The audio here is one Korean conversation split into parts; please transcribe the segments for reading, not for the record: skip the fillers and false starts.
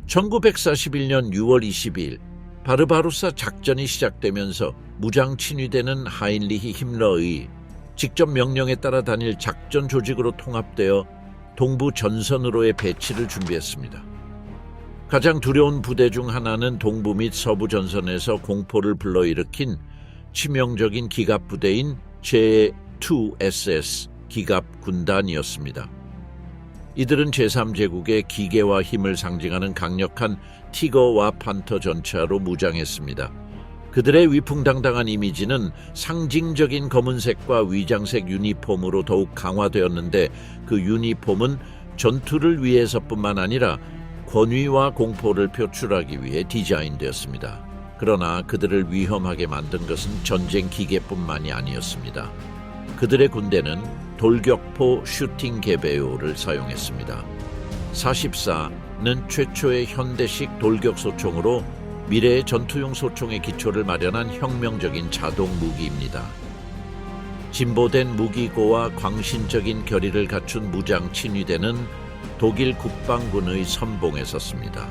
1941년 6월 22일 바르바로사 작전이 시작되면서 무장 친위대는 하인리히 힘러의 직접 명령에 따라 다닐 작전 조직으로 통합되어 동부 전선으로의 배치를 준비했습니다. 가장 두려운 부대 중 하나는 동부 및 서부 전선에서 공포를 불러일으킨 치명적인 기갑 부대인 제2SS 기갑 군단이었습니다. 이들은 제3제국의 기계와 힘을 상징하는 강력한 티거와 판터 전차로 무장했습니다. 그들의 위풍당당한 이미지는 상징적인 검은색과 위장색 유니폼으로 더욱 강화되었는데, 그 유니폼은 전투를 위해서뿐만 아니라 권위와 공포를 표출하기 위해 디자인되었습니다. 그러나 그들을 위험하게 만든 것은 전쟁 기계뿐만이 아니었습니다. 그들의 군대는 돌격포 슈팅 개배율을 사용했습니다. 44는 최초의 현대식 돌격소총으로 미래의 전투용 소총의 기초를 마련한 혁명적인 자동 무기입니다. 진보된 무기고와 광신적인 결의를 갖춘 무장 친위대는 독일 국방군의 선봉에 섰습니다.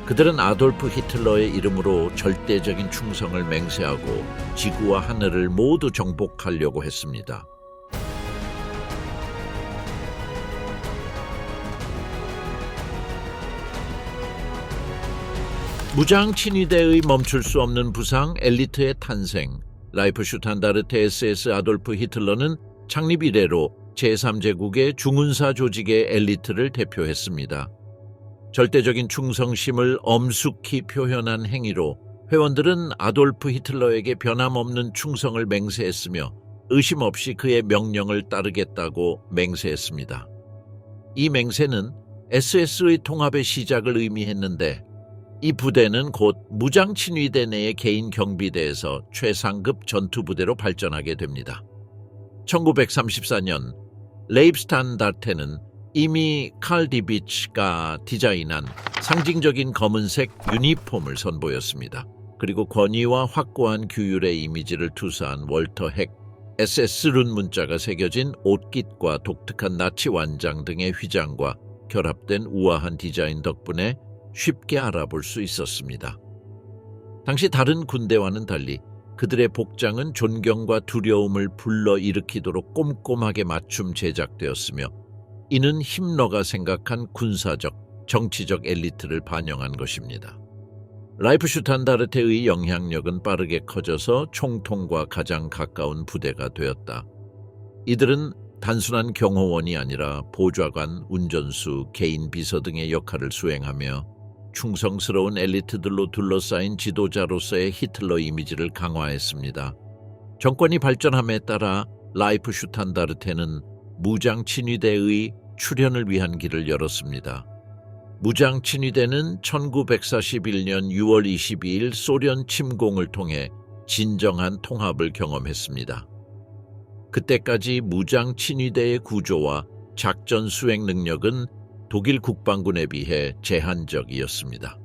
그들은 아돌프 히틀러의 이름으로 절대적인 충성을 맹세하고 지구와 하늘을 모두 정복하려고 했습니다. 무장 친위대의 멈출 수 없는 부상, 엘리트의 탄생. 라이프슈탄다르테 SS 아돌프 히틀러는 창립 이래로 제3제국의 중은사 조직의 엘리트를 대표했습니다. 절대적인 충성심을 엄숙히 표현한 행위로 회원들은 아돌프 히틀러에게 변함없는 충성을 맹세했으며 의심 없이 그의 명령을 따르겠다고 맹세했습니다. 이 맹세는 SS의 통합의 시작을 의미했는데, 이 부대는 곧 무장 친위대 내의 개인 경비대에서 최상급 전투부대로 발전하게 됩니다. 1934년 레입스탄다르테는 이미 칼 디비츠가 디자인한 상징적인 검은색 유니폼을 선보였습니다. 그리고 권위와 확고한 규율의 이미지를 투사한 월터 핵 SS룬 문자가 새겨진 옷깃과 독특한 나치 완장 등의 휘장과 결합된 우아한 디자인 덕분에 쉽게 알아볼 수 있었습니다. 당시 다른 군대와는 달리 그들의 복장은 존경과 두려움을 불러일으키도록 꼼꼼하게 맞춤 제작되었으며, 이는 힘러가 생각한 군사적, 정치적 엘리트를 반영한 것입니다. 라이프슈탄다르테의 영향력은 빠르게 커져서 총통과 가장 가까운 부대가 되었다. 이들은 단순한 경호원이 아니라 보좌관, 운전수, 개인 비서 등의 역할을 수행하며 충성스러운 엘리트들로 둘러싸인 지도자로서의 히틀러 이미지를 강화했습니다. 정권이 발전함에 따라 라이프슈탄다르테는 무장 친위대의 출현을 위한 길을 열었습니다. 무장 친위대는 1941년 6월 22일 소련 침공을 통해 진정한 통합을 경험했습니다. 그때까지 무장 친위대의 구조와 작전 수행 능력은 독일 국방군에 비해 제한적이었습니다.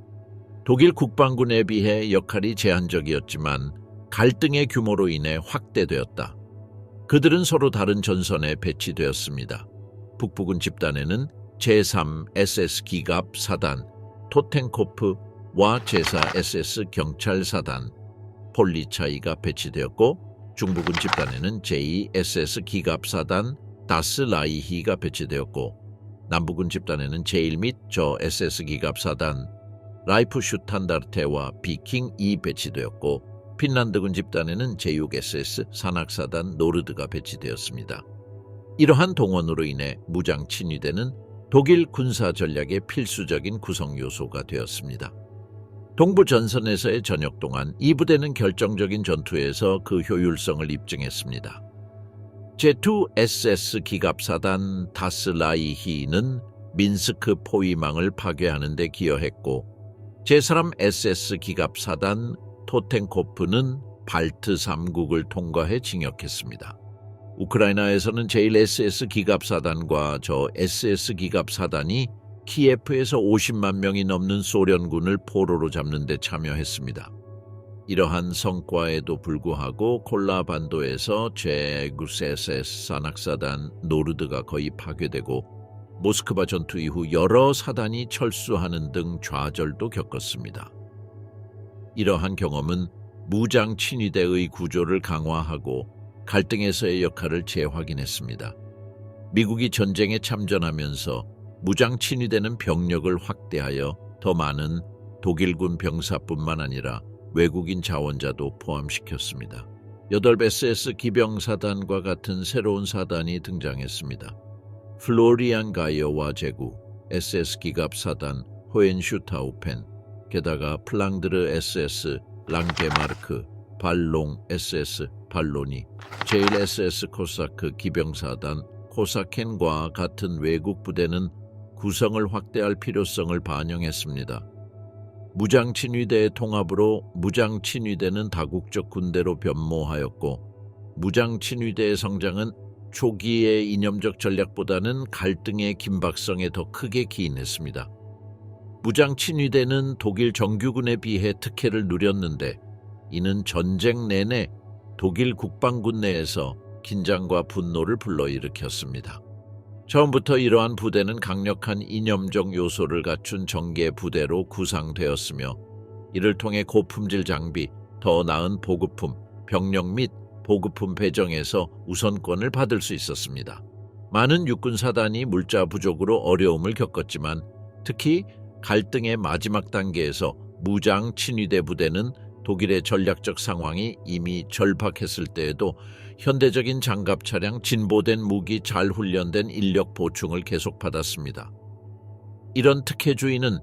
독일 국방군에 비해 역할이 제한적이었지만 갈등의 규모로 인해 확대되었다. 그들은 서로 다른 전선에 배치되었습니다. 북부군 집단에는 제3SS 기갑 사단 토텐코프와 제4 SS 경찰 사단 폴리차이가 배치되었고, 중부군 집단에는 제2 SS 기갑 사단 다스라이히가 배치되었고, 남부군 집단에는 제1 및 저 SS 기갑 사단 라이프슈탄다르테와 비킹이 배치되었고, 핀란드군 집단에는 제6 SS 산악사단 노르드가 배치되었습니다. 이러한 동원으로 인해 무장 친위대는 독일 군사 전략의 필수적인 구성 요소가 되었습니다. 동부 전선에서의 전역 동안 이 부대는 결정적인 전투에서 그 효율성을 입증했습니다. 제2 SS 기갑사단 다스라이히는 민스크 포위망을 파괴하는 데 기여했고, 제3 SS 기갑사단 토텐코프는 발트 3국을 통과해 진격했습니다. 우크라이나에서는 제1 SS 기갑사단과 저 SS 기갑사단이 키예프에서 50만 명이 넘는 소련군을 포로로 잡는 데 참여했습니다. 이러한 성과에도 불구하고 콜라반도에서 제9 SS 산악사단 노르드가 거의 파괴되고, 모스크바 전투 이후 여러 사단이 철수하는 등 좌절도 겪었습니다. 이러한 경험은 무장 친위대의 구조를 강화하고 갈등에서의 역할을 재확인했습니다. 미국이 전쟁에 참전하면서 무장 친위대는 병력을 확대하여 더 많은 독일군 병사뿐만 아니라 외국인 자원자도 포함시켰습니다. 8 SS 기병사단과 같은 새로운 사단이 등장했습니다. 플로리안 가이어와 제구, SS 기갑사단, 호헨슈타우펜, 게다가 플랑드르 SS, 랑게마르크, 발롱 SS, 발로니, 제일 SS 코사크 기병사단, 코사켄과 같은 외국 부대는 구성을 확대할 필요성을 반영했습니다. 무장친위대의 통합으로 무장친위대는 다국적 군대로 변모하였고, 무장친위대의 성장은 초기의 이념적 전략보다는 갈등의 긴박성에 더 크게 기인했습니다. 무장친위대는 독일 정규군에 비해 특혜를 누렸는데, 이는 전쟁 내내 독일 국방군 내에서 긴장과 분노를 불러일으켰습니다. 처음부터 이러한 부대는 강력한 이념적 요소를 갖춘 정계 부대로 구상되었으며, 이를 통해 고품질 장비, 더 나은 보급품, 병력 및 보급품 배정에서 우선권을 받을 수 있었습니다. 많은 육군 사단이 물자 부족으로 어려움을 겪었지만, 특히 갈등의 마지막 단계에서 무장 친위대 부대는 독일의 전략적 상황이 이미 절박했을 때에도 현대적인 장갑 차량, 진보된 무기, 잘 훈련된 인력 보충을 계속 받았습니다. 이런 특혜주의는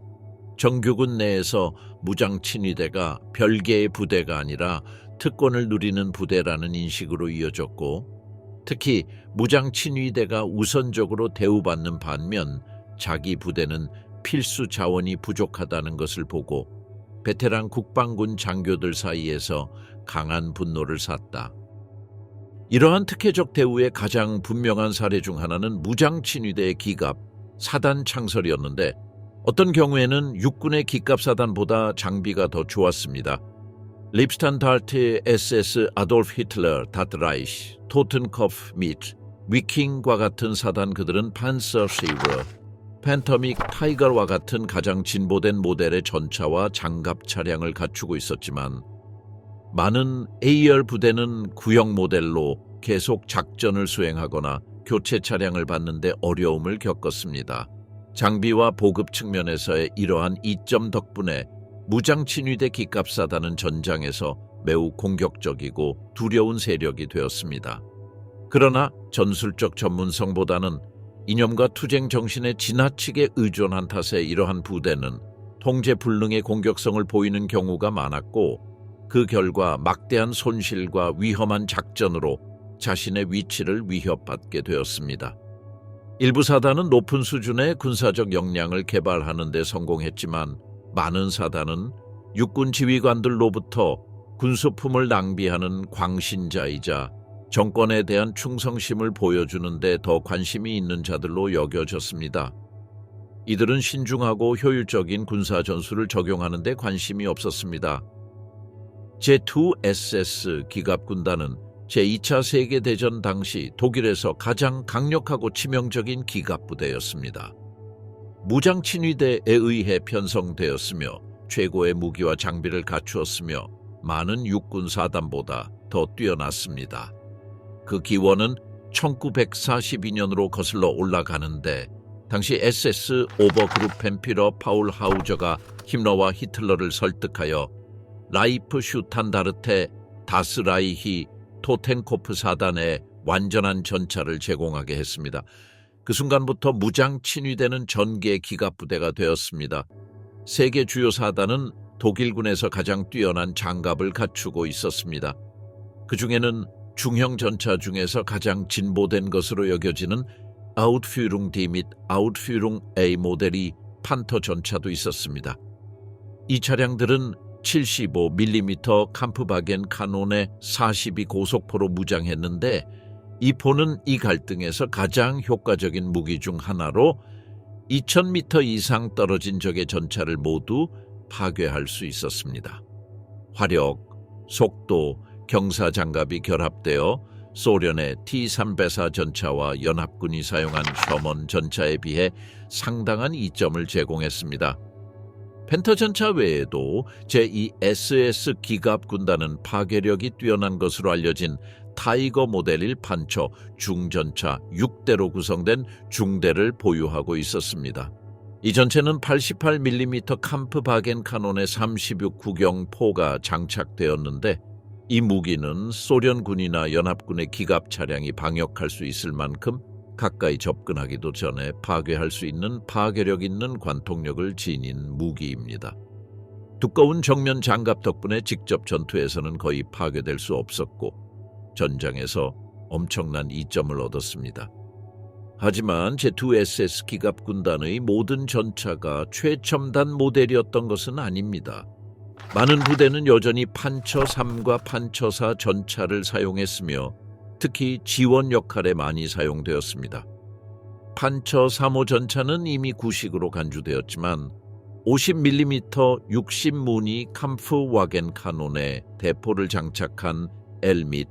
정규군 내에서 무장 친위대가 별개의 부대가 아니라 특권을 누리는 부대라는 인식으로 이어졌고, 특히 무장 친위대가 우선적으로 대우받는 반면 자기 부대는 필수 자원이 부족하다는 것을 보고 베테랑 국방군 장교들 사이에서 강한 분노를 샀다. 이러한 특혜적 대우의 가장 분명한 사례 중 하나는 무장 친위대의 기갑 사단 창설이었는데, 어떤 경우에는 육군의 기갑 사단보다 장비가 더 좋았습니다. 립스탄다르트 SS 아돌프 히틀러 다트라이시, 토텐코프 및 위킹과 같은 사단, 그들은 판서 시버, 팬터믹 타이거와 같은 가장 진보된 모델의 전차와 장갑 차량을 갖추고 있었지만, 많은 A열 부대는 구형 모델로 계속 작전을 수행하거나 교체 차량을 받는데 어려움을 겪었습니다. 장비와 보급 측면에서의 이러한 이점 덕분에 무장친위대 기갑사단은 전장에서 매우 공격적이고 두려운 세력이 되었습니다. 그러나 전술적 전문성보다는 이념과 투쟁 정신에 지나치게 의존한 탓에 이러한 부대는 통제 불능의 공격성을 보이는 경우가 많았고, 그 결과 막대한 손실과 위험한 작전으로 자신의 위치를 위협받게 되었습니다. 일부 사단은 높은 수준의 군사적 역량을 개발하는 데 성공했지만, 많은 사단은 육군 지휘관들로부터 군수품을 낭비하는 광신자이자 정권에 대한 충성심을 보여주는 데 더 관심이 있는 자들로 여겨졌습니다. 이들은 신중하고 효율적인 군사 전술을 적용하는 데 관심이 없었습니다. 제2SS 기갑군단은 제2차 세계대전 당시 독일에서 가장 강력하고 치명적인 기갑부대였습니다. 무장친위대에 의해 편성되었으며 최고의 무기와 장비를 갖추었으며 많은 육군 사단보다 더 뛰어났습니다. 그 기원은 1942년으로 거슬러 올라가는데, 당시 SS 오버그루펜피러 파울 하우저가 힘러와 히틀러를 설득하여 라이프 슈탄다르테 다스라이히 토텐코프 사단에 완전한 전차를 제공하게 했습니다. 그 순간부터 무장 친위대는 전개 기갑부대가 되었습니다. 세계 주요 사단은 독일군에서 가장 뛰어난 장갑을 갖추고 있었습니다. 그 중에는 중형 전차 중에서 가장 진보된 것으로 여겨지는 아웃퓨룽 D 및 아웃퓨룽 A 모델이 판터 전차도 있었습니다. 이 차량들은 75mm 캄프바겐 카논에 42 고속포로 무장했는데, 이 포는 이 갈등에서 가장 효과적인 무기 중 하나로 2000m 이상 떨어진 적의 전차를 모두 파괴할 수 있었습니다. 화력, 속도, 경사 장갑이 결합되어 소련의 T-304 전차와 연합군이 사용한 셔먼 전차에 비해 상당한 이점을 제공했습니다. 펜터 전차 외에도 제2SS 기갑 군단은 파괴력이 뛰어난 것으로 알려진 타이거 모델 1 판처 중전차 6대로 구성된 중대를 보유하고 있었습니다. 이 전체는 88mm 캄프바겐 카논의 36구경 포가 장착되었는데 이 무기는 소련군이나 연합군의 기갑 차량이 방역할 수 있을 만큼 가까이 접근하기도 전에 파괴할 수 있는 파괴력 있는 관통력을 지닌 무기입니다. 두꺼운 정면 장갑 덕분에 직접 전투에서는 거의 파괴될 수 없었고 전장에서 엄청난 이점을 얻었습니다. 하지만 제2SS 기갑 군단의 모든 전차가 최첨단 모델이었던 것은 아닙니다. 많은 부대는 여전히 판처 3과 판처 4 전차를 사용했으며 특히 지원 역할에 많이 사용되었습니다. 판처 3호 전차는 이미 구식으로 간주되었지만 50mm 60무늬 캄프와겐 카논에 대포를 장착한 L 및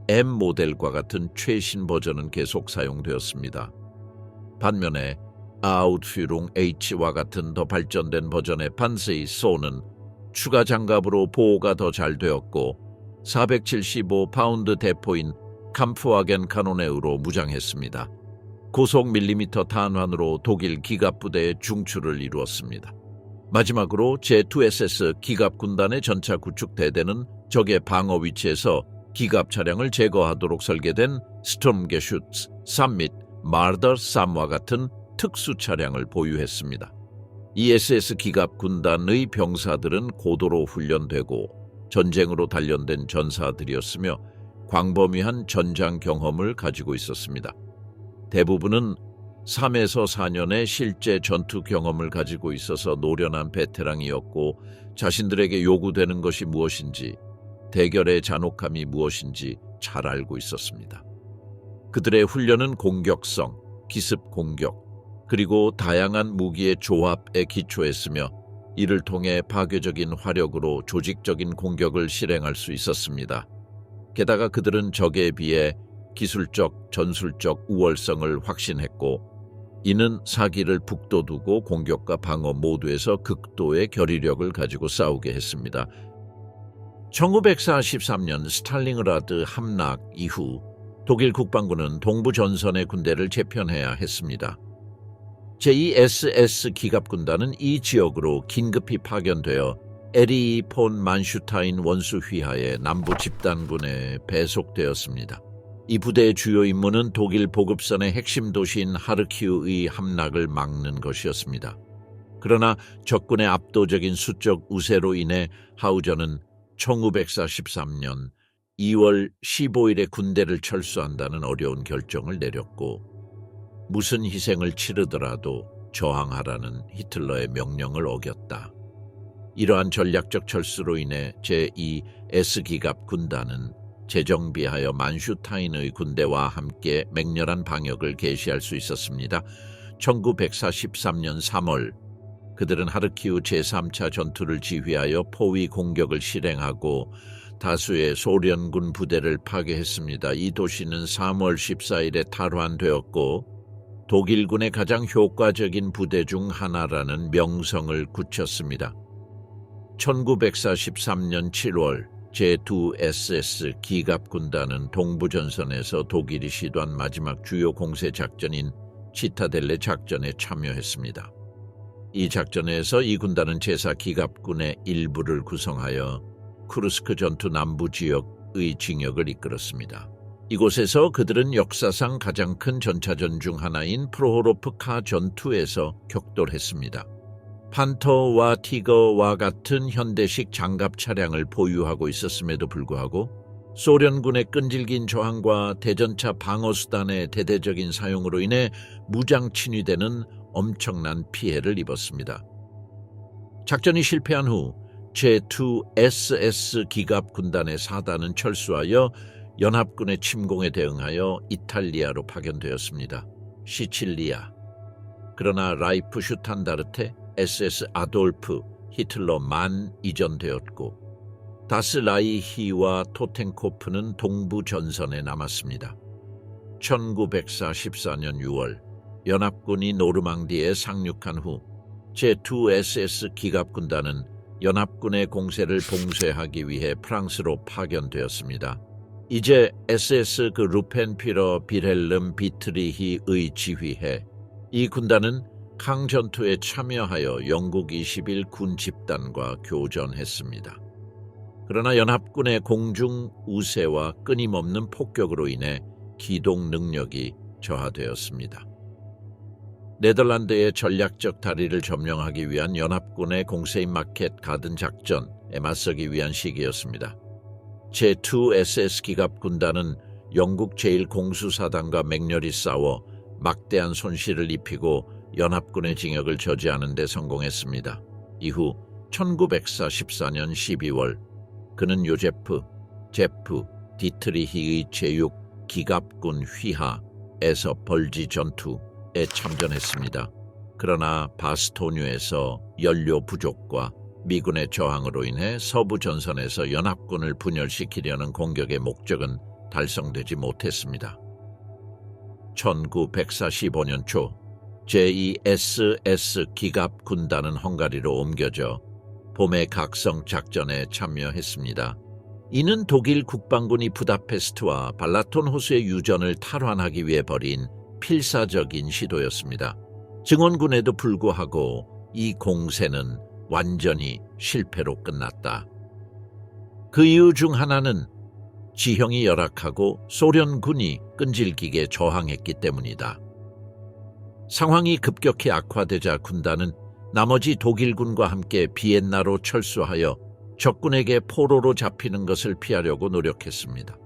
M 모델과 같은 최신 버전은 계속 사용되었습니다. 반면에 아웃führung H와 같은 더 발전된 버전의 판세이소는 추가 장갑으로 보호가 더 잘 되었고 475파운드 대포인 캄프와겐 카논으로 무장했습니다. 고속 밀리미터 탄환으로 독일 기갑 부대의 중추를 이루었습니다. 마지막으로 제2SS 기갑 군단의 전차 구축 대대는 적의 방어 위치에서 기갑 차량을 제거하도록 설계된 스톰게슈츠 3 및 마르더 3와 같은 특수 차량을 보유했습니다. 이 SS 기갑 군단의 병사들은 고도로 훈련되고 전쟁으로 단련된 전사들이었으며 광범위한 전장 경험을 가지고 있었습니다. 대부분은 3에서 4년의 실제 전투 경험을 가지고 있어서 노련한 베테랑이었고 자신들에게 요구되는 것이 무엇인지, 대결의 잔혹함이 무엇인지 잘 알고 있었습니다. 그들의 훈련은 공격성, 기습 공격, 그리고 다양한 무기의 조합에 기초했으며 이를 통해 파괴적인 화력으로 조직적인 공격을 실행할 수 있었습니다. 게다가 그들은 적에 비해 기술적, 전술적 우월성을 확신했고 이는 사기를 북돋우고 공격과 방어 모두에서 극도의 결의력을 가지고 싸우게 했습니다. 1943년 스탈린그라드 함락 이후 독일 국방부는 동부 전선의 군대를 재편해야 했습니다. 제2SS 기갑군단은 이 지역으로 긴급히 파견되어 에리 폰 만슈타인 원수 휘하의 남부 집단군에 배속되었습니다. 이 부대의 주요 임무는 독일 보급선의 핵심 도시인 하르키우의 함락을 막는 것이었습니다. 그러나 적군의 압도적인 수적 우세로 인해 하우저는 1943년 2월 15일에 군대를 철수한다는 어려운 결정을 내렸고 무슨 희생을 치르더라도 저항하라는 히틀러의 명령을 어겼다. 이러한 전략적 철수로 인해 제2S기갑 군단은 재정비하여 만슈타인의 군대와 함께 맹렬한 방역을 개시할 수 있었습니다. 1943년 3월 그들은 하르키우 제3차 전투를 지휘하여 포위 공격을 실행하고 다수의 소련군 부대를 파괴했습니다. 이 도시는 3월 14일에 탈환되었고 독일군의 가장 효과적인 부대 중 하나라는 명성을 굳혔습니다. 1943년 7월 제2SS 기갑군단은 동부전선에서 독일이 시도한 마지막 주요 공세 작전인 치타델레 작전에 참여했습니다. 이 작전에서 이 군단은 제4 기갑군의 일부를 구성하여 쿠르스크 전투 남부 지역의 징역을 이끌었습니다. 이곳에서 그들은 역사상 가장 큰 전차전 중 하나인 프로호로프카 전투에서 격돌했습니다. 판터와 티거와 같은 현대식 장갑 차량을 보유하고 있었음에도 불구하고 소련군의 끈질긴 저항과 대전차 방어수단의 대대적인 사용으로 인해 무장 침입되는 엄청난 피해를 입었습니다. 작전이 실패한 후 제2SS 기갑 군단의 4단은 철수하여 연합군의 침공에 대응하여 이탈리아로 파견되었습니다. 시칠리아. 그러나 라이프 슈탄다르테 SS 아돌프 히틀러만 이전되었고 다스라이히와 토텐코프는 동부 전선에 남았습니다. 1944년 6월 연합군이 노르망디에 상륙한 후 제2SS 기갑군단은 연합군의 공세를 봉쇄하기 위해 프랑스로 파견되었습니다. 이제 SS 루펜피러 빌헬름 비트리히의 지휘해 이 군단은 항전투에 참여하여 영국 21 군 집단과 교전했습니다. 그러나 연합군의 공중 우세와 끊임없는 폭격으로 인해 기동 능력이 저하되었습니다. 네덜란드의 전략적 다리를 점령하기 위한 연합군의 공세인 마켓 가든 작전에 맞서기 위한 시기였습니다. 제2SS 기갑 군단은 영국 제1공수사단과 맹렬히 싸워 막대한 손실을 입히고 연합군의 진격을 저지하는 데 성공했습니다. 이후 1944년 12월 그는 요제프 디트리히의 제6 기갑군 휘하에서 벌지 전투에 참전했습니다. 그러나 바스토뉴에서 연료 부족과 미군의 저항으로 인해 서부 전선에서 연합군을 분열시키려는 공격의 목적은 달성되지 못했습니다. 1945년 초 제2SS 기갑 군단은 헝가리로 옮겨져 봄의 각성 작전에 참여했습니다. 이는 독일 국방군이 부다페스트와 발라톤 호수의 유전을 탈환하기 위해 벌인 필사적인 시도였습니다. 증원군에도 불구하고 이 공세는 완전히 실패로 끝났다. 그 이유 중 하나는 지형이 열악하고 소련군이 끈질기게 저항했기 때문이다. 상황이 급격히 악화되자 군단은 나머지 독일군과 함께 비엔나로 철수하여 적군에게 포로로 잡히는 것을 피하려고 노력했습니다.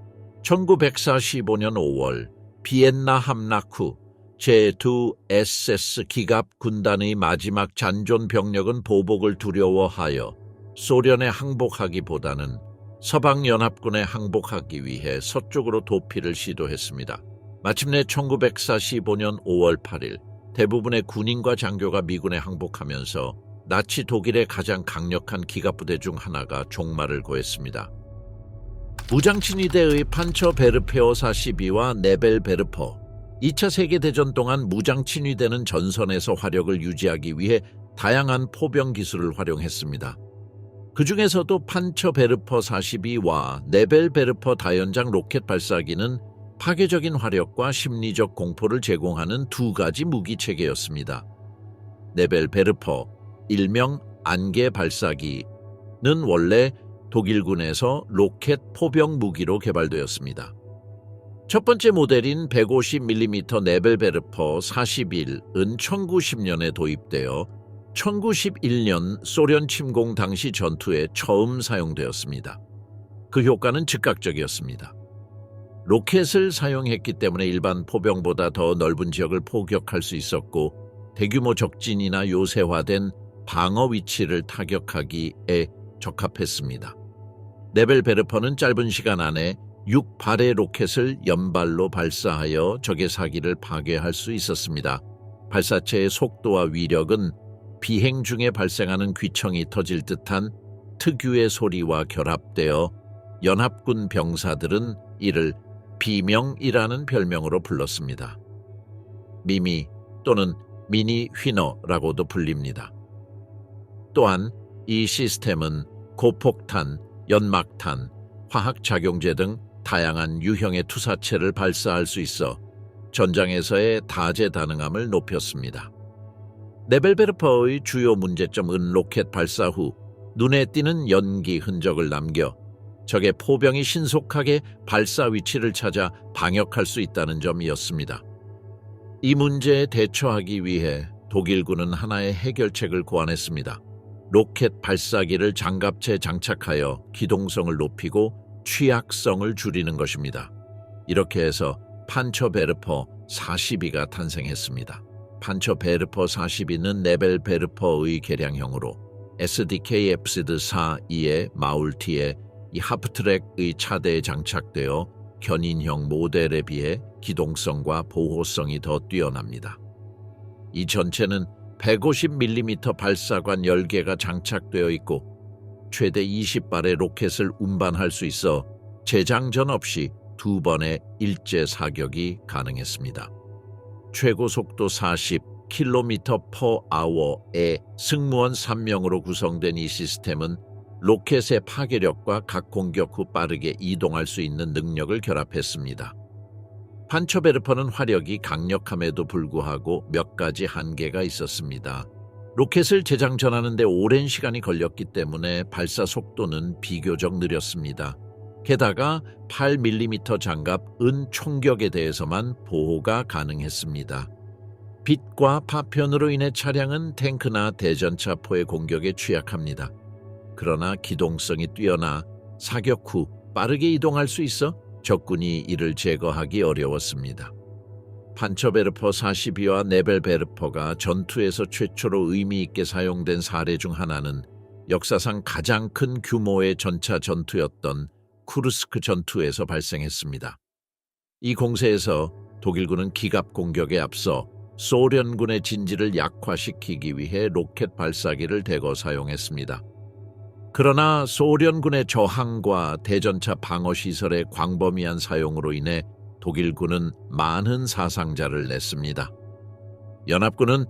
1945년 5월 비엔나 함락 후 제2SS 기갑 군단의 마지막 잔존 병력은 보복을 두려워하여 소련에 항복하기보다는 서방연합군에 항복하기 위해 서쪽으로 도피를 시도했습니다. 마침내 1945년 5월 8일 대부분의 군인과 장교가 미군에 항복하면서 나치 독일의 가장 강력한 기갑부대 중 하나가 종말을 고했습니다. 무장친위대의 판처 베르페어 42와 네벨 베르퍼 2차 세계대전 동안 무장친위대는 전선에서 화력을 유지하기 위해 다양한 포병 기술을 활용했습니다. 그 중에서도 판처 베르퍼 42와 네벨 베르퍼 다연장 로켓 발사기는 파괴적인 화력과 심리적 공포를 제공하는 두 가지 무기 체계였습니다. 네벨 베르퍼, 일명 안개 발사기는 원래 독일군에서 로켓 포병 무기로 개발되었습니다. 첫 번째 모델인 150mm 네벨 베르퍼 41은 1910년에 도입되어 1911년 소련 침공 당시 전투에 처음 사용되었습니다. 그 효과는 즉각적이었습니다. 로켓을 사용했기 때문에 일반 포병보다 더 넓은 지역을 포격할 수 있었고 대규모 적진이나 요새화된 방어 위치를 타격하기에 적합했습니다. 네벨 베르퍼는 짧은 시간 안에 6발의 로켓을 연발로 발사하여 적의 사기를 파괴할 수 있었습니다. 발사체의 속도와 위력은 비행 중에 발생하는 귀청이 터질 듯한 특유의 소리와 결합되어 연합군 병사들은 이를 비명이라는 별명으로 불렀습니다. 미미 또는 미니 휘너라고도 불립니다. 또한 이 시스템은 고폭탄, 연막탄, 화학작용제 등 다양한 유형의 투사체를 발사할 수 있어 전장에서의 다재다능함을 높였습니다. 네벨 베르퍼의 주요 문제점은 로켓 발사 후 눈에 띄는 연기 흔적을 남겨 적의 포병이 신속하게 발사 위치를 찾아 방역할 수 있다는 점이었습니다. 이 문제에 대처하기 위해 독일군은 하나의 해결책을 고안했습니다. 로켓 발사기를 장갑체에 장착하여 기동성을 높이고 취약성을 줄이는 것입니다. 이렇게 해서 판처 베르퍼 42가 탄생했습니다. 판처 베르퍼 42는 네벨 베르퍼의 개량형으로 SDK 앱시드 4-2의 마울티에 이 하프트랙의 차대에 장착되어 견인형 모델에 비해 기동성과 보호성이 더 뛰어납니다. 이 전체는 150mm 발사관 10개가 장착되어 있고 최대 20발의 로켓을 운반할 수 있어 재장전 없이 2번의 일제 사격이 가능했습니다. 최고 속도 40km/h의 승무원 3명으로 구성된 이 시스템은 로켓의 파괴력과 각 공격 후 빠르게 이동할 수 있는 능력을 결합했습니다. 판처베르퍼는 화력이 강력함에도 불구하고 몇 가지 한계가 있었습니다. 로켓을 재장전하는 데 오랜 시간이 걸렸기 때문에 발사 속도는 비교적 느렸습니다. 게다가 8mm 장갑 은 총격에 대해서만 보호가 가능했습니다. 빛과 파편으로 인해 차량은 탱크나 대전차포의 공격에 취약합니다. 그러나 기동성이 뛰어나 사격 후 빠르게 이동할 수 있어 적군이 이를 제거하기 어려웠습니다. 판처베르퍼 42와 네벨베르퍼가 전투에서 최초로 의미 있게 사용된 사례 중 하나는 역사상 가장 큰 규모의 전차 전투였던 쿠르스크 전투에서 발생했습니다. 이 공세에서 독일군은 기갑 공격에 앞서 소련군의 진지를 약화시키기 위해 로켓 발사기를 대거 사용했습니다. 그러나 소련군의 저항과 대전차 방어시설의 광범위한 사용으로 인해 독일군은 많은 사상자를 냈습니다. 연합군은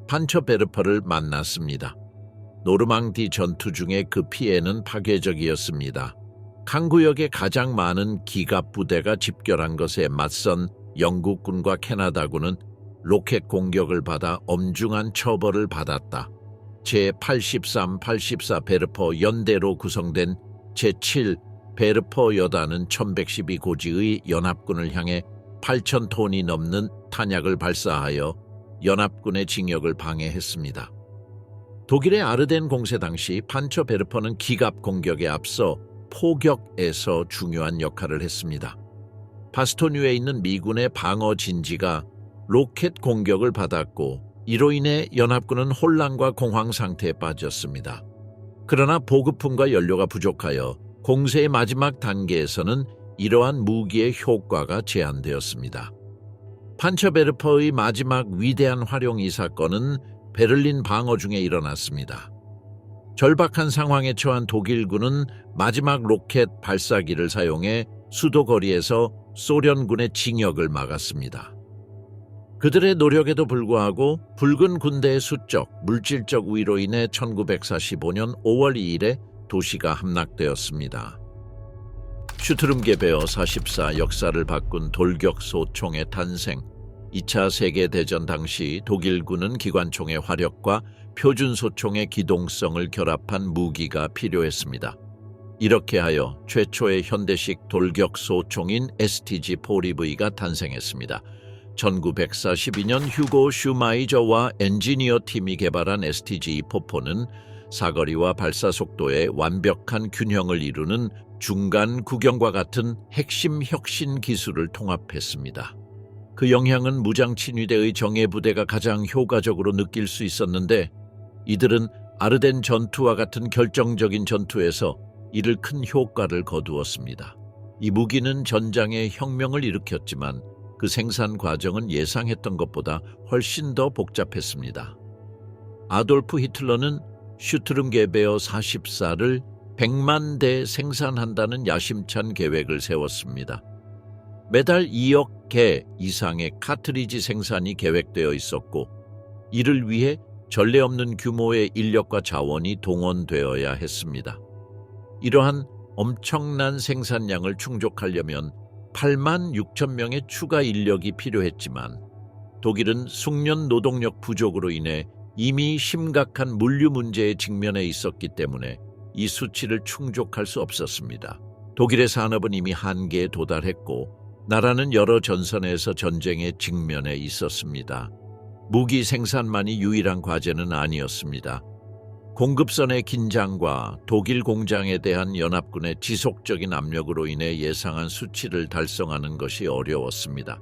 판처베르퍼를 만났습니다. 노르망디 전투 중에 그 피해는 파괴적이었습니다. 강구역에 가장 많은 기갑 부대가 집결한 것에 맞선 영국군과 캐나다군은 로켓 공격을 받아 엄중한 처벌을 받았다. 제83, 84 베르퍼 연대로 구성된 제7 베르퍼 여단은 1112고지의 연합군을 향해 8,000톤이 넘는 탄약을 발사하여 연합군의 진격을 방해했습니다. 독일의 아르덴 공세 당시 판처베르퍼는 기갑 공격에 앞서 포격에서 중요한 역할을 했습니다. 바스토뉴에 있는 미군의 방어 진지가 로켓 공격을 받았고 이로 인해 연합군은 혼란과 공황 상태에 빠졌습니다. 그러나 보급품과 연료가 부족하여 공세의 마지막 단계에서는 이러한 무기의 효과가 제한되었습니다. 판처베르퍼의 마지막 위대한 활용 이 사건은 베를린 방어 중에 일어났습니다. 절박한 상황에 처한 독일군은 마지막 로켓 발사기를 사용해 수도 거리에서 소련군의 진격을 막았습니다. 그들의 노력에도 불구하고 붉은 군대의 수적, 물질적 우위로 인해 1945년 5월 2일에 도시가 함락되었습니다. 슈트룸게베어 44 역사를 바꾼 돌격소총의 탄생. 2차 세계대전 당시 독일군은 기관총의 화력과 표준소총의 기동성을 결합한 무기가 필요했습니다. 이렇게 하여 최초의 현대식 돌격소총인 STG-4EV가 탄생했습니다. 1942년 휴고 슈마이저와 엔지니어 팀이 개발한 STG-4는 사거리와 발사 속도의 완벽한 균형을 이루는 중간 구경과 같은 핵심 혁신 기술을 통합했습니다. 그 영향은 무장 친위대의 정예부대가 가장 효과적으로 느낄 수 있었는데 이들은 아르덴 전투와 같은 결정적인 전투에서 이를 큰 효과를 거두었습니다. 이 무기는 전장에 혁명을 일으켰지만 그 생산 과정은 예상했던 것보다 훨씬 더 복잡했습니다. 아돌프 히틀러는 슈트룸게베어 44를 100만 대 생산한다는 야심찬 계획을 세웠습니다. 매달 2억 개 이상의 카트리지 생산이 계획되어 있었고 이를 위해 전례 없는 규모의 인력과 자원이 동원되어야 했습니다. 이러한 엄청난 생산량을 충족하려면 8만 6천 명의 추가 인력이 필요했지만 독일은 숙련 노동력 부족으로 인해 이미 심각한 물류 문제에 직면해 있었기 때문에 이 수치를 충족할 수 없었습니다. 독일의 산업은 이미 한계에 도달했고 나라는 여러 전선에서 전쟁에 직면해 있었습니다. 무기 생산만이 유일한 과제는 아니었습니다. 공급선의 긴장과 독일 공장에 대한 연합군의 지속적인 압력으로 인해 예상한 수치를 달성하는 것이 어려웠습니다.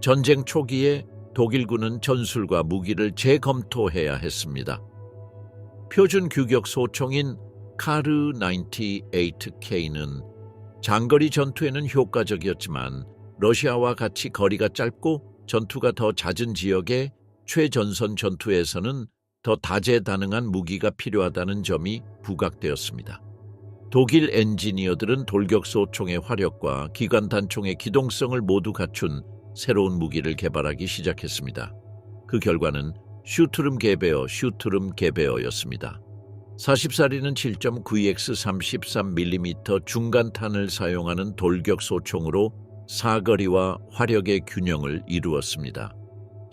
전쟁 초기에 독일군은 전술과 무기를 재검토해야 했습니다. 표준 규격 소총인 카르 98K는 장거리 전투에는 효과적이었지만 러시아와 같이 거리가 짧고 전투가 더 잦은 지역의 최전선 전투에서는 더 다재다능한 무기가 필요하다는 점이 부각되었습니다. 독일 엔지니어들은 돌격소총의 화력과 기관 단총의 기동성을 모두 갖춘 새로운 무기를 개발하기 시작했습니다. 그 결과는 슈투름 게베어였습니다. 40사리는 7.9x33mm 중간탄을 사용하는 돌격소총으로 사거리와 화력의 균형을 이루었습니다.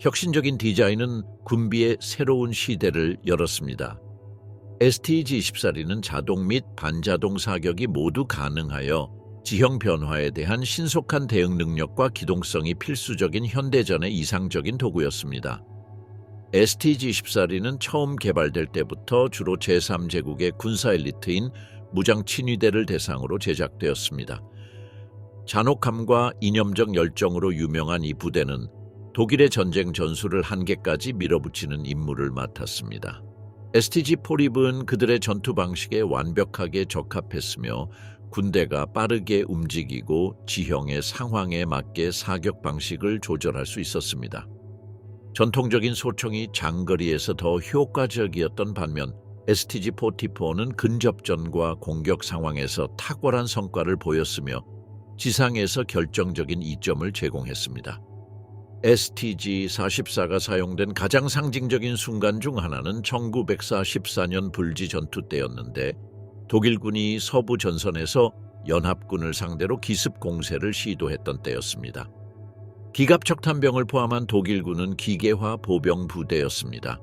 혁신적인 디자인은 군비의 새로운 시대를 열었습니다. STG-24리는 자동 및 반자동 사격이 모두 가능하여 지형 변화에 대한 신속한 대응 능력과 기동성이 필수적인 현대전의 이상적인 도구였습니다. STG-24리는 처음 개발될 때부터 주로 제3제국의 군사 엘리트인 무장 친위대를 대상으로 제작되었습니다. 잔혹함과 이념적 열정으로 유명한 이 부대는 독일의 전쟁 전술을 한계까지 밀어붙이는 임무를 맡았습니다. STG-4립은 그들의 전투 방식에 완벽하게 적합했으며 군대가 빠르게 움직이고 지형의 상황에 맞게 사격 방식을 조절할 수 있었습니다. 전통적인 소총이 장거리에서 더 효과적이었던 반면 STG-44는 근접전과 공격 상황에서 탁월한 성과를 보였으며 지상에서 결정적인 이점을 제공했습니다. STG-44가 사용된 가장 상징적인 순간 중 하나는 1944년 불지 전투 때였는데 독일군이 서부 전선에서 연합군을 상대로 기습 공세를 시도했던 때였습니다. 기갑척탄병을 포함한 독일군은 기계화 보병 부대였습니다.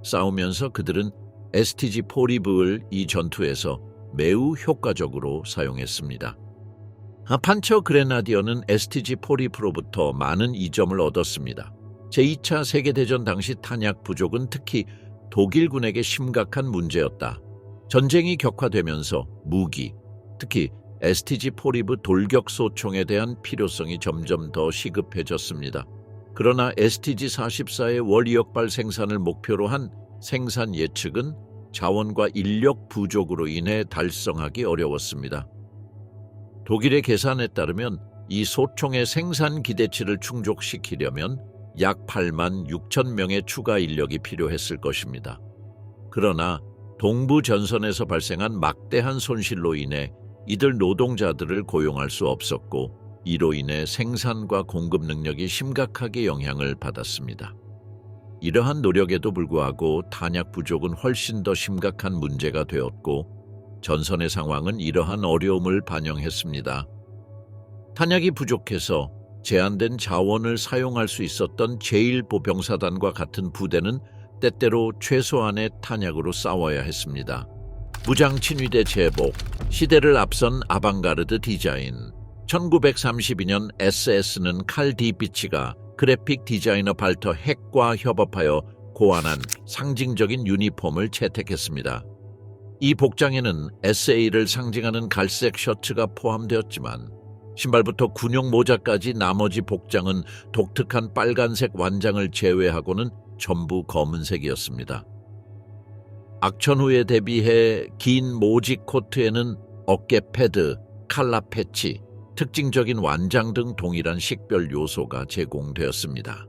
싸우면서 그들은 STG-4립을 이 전투에서 매우 효과적으로 사용했습니다. 판처 그레나디어는 STG-4립으로부터 많은 이점을 얻었습니다. 제2차 세계대전 당시 탄약 부족은 특히 독일군에게 심각한 문제였다. 전쟁이 격화되면서 무기, 특히 STG-4립의 돌격소총에 대한 필요성이 점점 더 시급해졌습니다. 그러나 STG-44의 월이역발 생산을 목표로 한 생산 예측은 자원과 인력 부족으로 인해 달성하기 어려웠습니다. 독일의 계산에 따르면 이 소총의 생산 기대치를 충족시키려면 약 8만 6천 명의 추가 인력이 필요했을 것입니다. 그러나 동부 전선에서 발생한 막대한 손실로 인해 이들 노동자들을 고용할 수 없었고 이로 인해 생산과 공급 능력이 심각하게 영향을 받았습니다. 이러한 노력에도 불구하고 탄약 부족은 훨씬 더 심각한 문제가 되었고 전선의 상황은 이러한 어려움을 반영했습니다. 탄약이 부족해서 제한된 자원을 사용할 수 있었던 제1보병사단과 같은 부대는 때때로 최소한의 탄약으로 싸워야 했습니다. 무장 친위대 제복, 시대를 앞선 아방가르드 디자인. 1932년 SS는 칼 디비치가 그래픽 디자이너 발터 핵과 협업하여 고안한 상징적인 유니폼을 채택했습니다. 이 복장에는 SA를 상징하는 갈색 셔츠가 포함되었지만 신발부터 군용 모자까지 나머지 복장은 독특한 빨간색 완장을 제외하고는 전부 검은색이었습니다. 악천후에 대비해 긴 모직 코트에는 어깨 패드, 칼라 패치, 특징적인 완장 등 동일한 식별 요소가 제공되었습니다.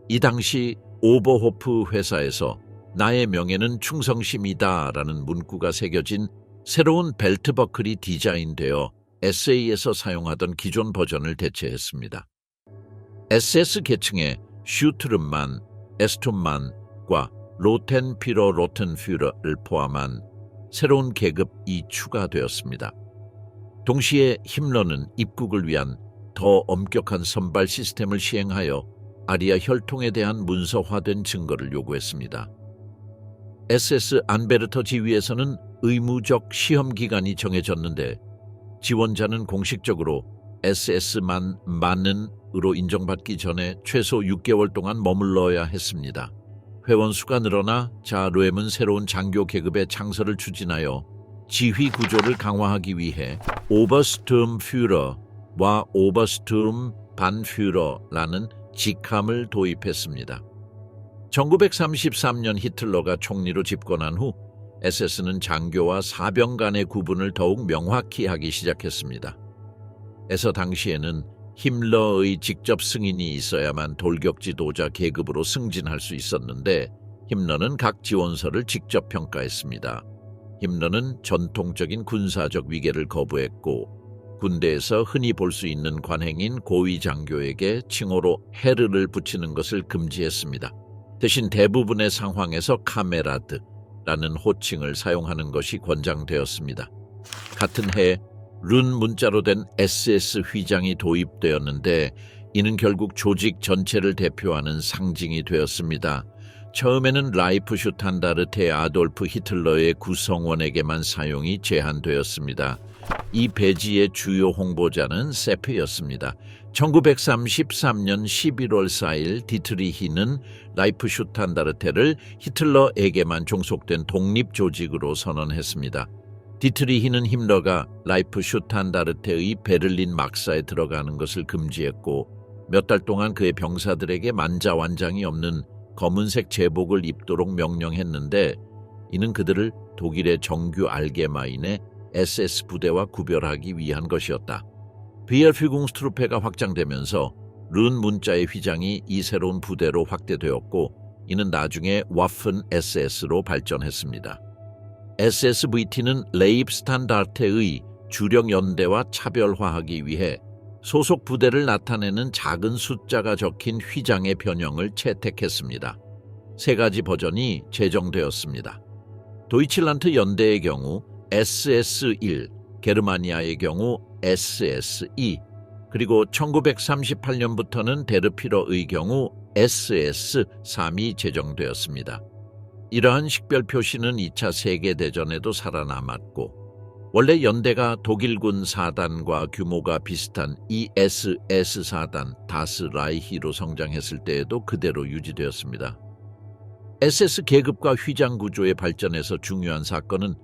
이 당시 오버호프 회사에서 나의 명예는 충성심이다 라는 문구가 새겨진 새로운 벨트 버클이 디자인되어 SA에서 사용하던 기존 버전을 대체했습니다. SS 계층에 슈트름만, 에스톤만과 로텐피러 로텐führer를 포함한 새로운 계급이 추가되었습니다. 동시에 힘러는 입국을 위한 더 엄격한 선발 시스템을 시행하여 아리아 혈통에 대한 문서화된 증거를 요구했습니다. SS 안베르터 지휘에서는 의무적 시험 기간이 정해졌는데 지원자는 공식적으로 SS만으로 인정받기 전에 최소 6개월 동안 머물러야 했습니다. 회원 수가 늘어나 자루엠은 새로운 장교 계급의 창설을 추진하여 지휘 구조를 강화하기 위해 오버스툼führer와 오버스툼반führer라는 직함을 도입했습니다. 1933년 히틀러가 총리로 집권한 후 SS는 장교와 사병 간의 구분을 더욱 명확히 하기 시작했습니다. 에서 당시에는 힘러의 직접 승인이 있어야만 돌격 지도자 계급으로 승진할 수 있었는데 힘러는 각 지원서를 직접 평가했습니다. 힘러는 전통적인 군사적 위계를 거부했고 군대에서 흔히 볼 수 있는 관행인 고위 장교에게 칭호로 헤르를 붙이는 것을 금지했습니다. 대신 대부분의 상황에서 카메라드라는 호칭을 사용하는 것이 권장되었습니다. 같은 해 룬 문자로 된 SS 휘장이 도입되었는데 이는 결국 조직 전체를 대표하는 상징이 되었습니다. 처음에는 라이프슈탄다르테 아돌프 히틀러의 구성원에게만 사용이 제한되었습니다. 이 배지의 주요 홍보자는 세프였습니다. 1933년 11월 4일 디트리히는 라이프슈탄다르테를 히틀러에게만 종속된 독립조직으로 선언했습니다. 디트리히는 힘러가 라이프슈탄다르테의 베를린 막사에 들어가는 것을 금지했고 몇 달 동안 그의 병사들에게 만자완장이 없는 검은색 제복을 입도록 명령했는데 이는 그들을 독일의 정규 알게마인의 SS 부대와 구별하기 위한 것이었다. 비엘fügungs트루페가 확장되면서 룬 문자의 휘장이 이 새로운 부대로 확대되었고 이는 나중에 와픈 SS로 발전했습니다. SSVT는 레입스탄다르테의 주력 연대와 차별화하기 위해 소속 부대를 나타내는 작은 숫자가 적힌 휘장의 변형을 채택했습니다. 세 가지 버전이 제정되었습니다. 도이칠란트 연대의 경우 SS1, 게르마니아의 경우 SS2, 그리고 1938년부터는 데르피러의 경우 SS3이 제정되었습니다. 이러한 식별 표시는 2차 세계대전에도 살아남았고 원래 연대가 독일군 사단과 규모가 비슷한 ESS 사단 다스 라이히로 성장했을 때에도 그대로 유지되었습니다. SS 계급과 휘장 구조의 발전에서 중요한 사건은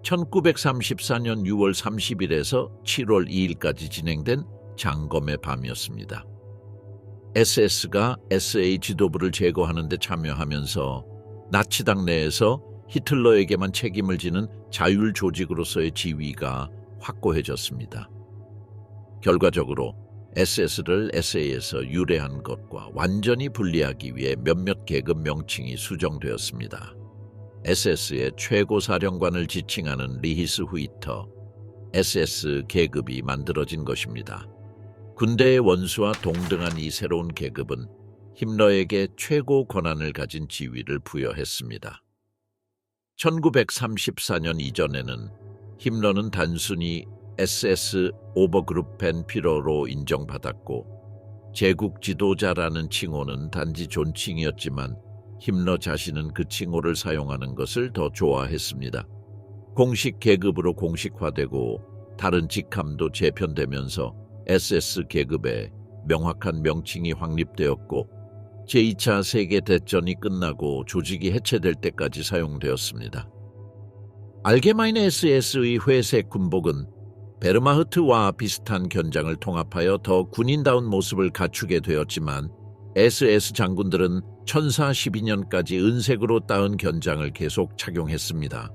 1934년 6월 30일에서 7월 2일까지 진행된 장검의 밤이었습니다. SS가 SA 지도부를 제거하는 데 참여하면서 나치당 내에서 히틀러에게만 책임을 지는 자율 조직으로서의 지위가 확고해졌습니다. 결과적으로 SS를 SA에서 유래한 것과 완전히 분리하기 위해 몇몇 계급 명칭이 수정되었습니다. SS의 최고 사령관을 지칭하는 리히스 후이터, SS 계급이 만들어진 것입니다. 군대의 원수와 동등한 이 새로운 계급은 힘러에게 최고 권한을 가진 지위를 부여했습니다. 1934년 이전에는 힘러는 단순히 SS 오버그룹펜 피러로 인정받았고 제국 지도자라는 칭호는 단지 존칭이었지만 힘러 자신은 그 칭호를 사용하는 것을 더 좋아했습니다. 공식 계급으로 공식화되고 다른 직함도 재편되면서 SS 계급에 명확한 명칭이 확립되었고 제2차 세계대전이 끝나고 조직이 해체될 때까지 사용되었습니다. 알게마인의 SS의 회색 군복은 베르마흐트와 비슷한 견장을 통합하여 더 군인다운 모습을 갖추게 되었지만 SS 장군들은 1012년까지 은색으로 따은 견장을 계속 착용했습니다.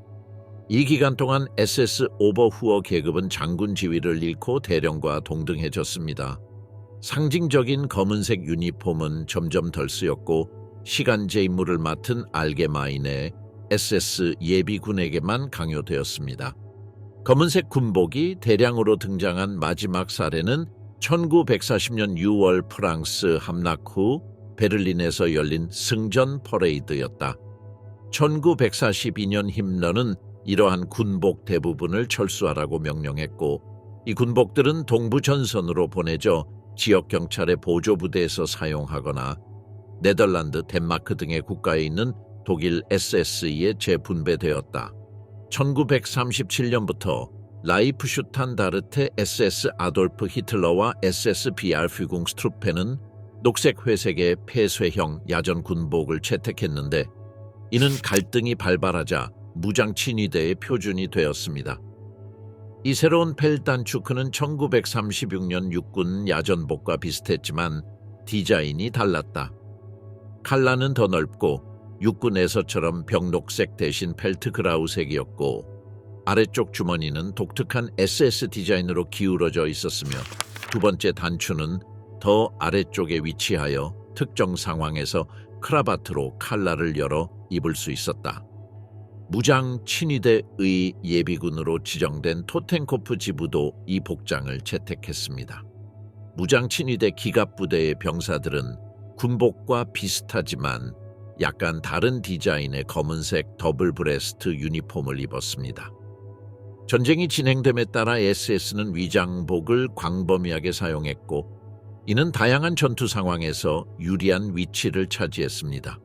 이 기간 동안 SS 오버후어 계급은 장군 지위를 잃고 대령과 동등해졌습니다. 상징적인 검은색 유니폼은 점점 덜 쓰였고 시간제 임무를 맡은 알게마인의 SS 예비군에게만 강요되었습니다. 검은색 군복이 대량으로 등장한 마지막 사례는 1940년 6월 프랑스 함락 후 베를린에서 열린 승전 퍼레이드였다. 1942년 힘러는 이러한 군복 대부분을 철수하라고 명령했고 이 군복들은 동부 전선으로 보내져 지역 경찰의 보조부대에서 사용하거나 네덜란드, 덴마크 등의 국가에 있는 독일 SS에 재분배되었다. 1937년부터 라이프슈탄다르테 SS 아돌프 히틀러와 SS 비알fügungs트루페는 녹색 회색의 폐쇄형 야전 군복을 채택했는데 이는 갈등이 발발하자 무장 친위대의 표준이 되었습니다. 이 새로운 펠단추크는 1936년 육군 야전복과 비슷했지만 디자인이 달랐다. 칼라는 더 넓고 육군에서처럼 벽녹색 대신 펠트그라우색이었고 아래쪽 주머니는 독특한 SS 디자인으로 기울어져 있었으며 두 번째 단추는 더 아래쪽에 위치하여 특정 상황에서 크라바트로 칼날을 열어 입을 수 있었다. 무장 친위대의 예비군으로 지정된 토텐코프 지부도 이 복장을 채택했습니다. 무장 친위대 기갑부대의 병사들은 군복과 비슷하지만 약간 다른 디자인의 검은색 더블 브레스트 유니폼을 입었습니다. 전쟁이 진행됨에 따라 SS는 위장복을 광범위하게 사용했고 이는 다양한 전투 상황에서 유리한 위치를 차지했습니다.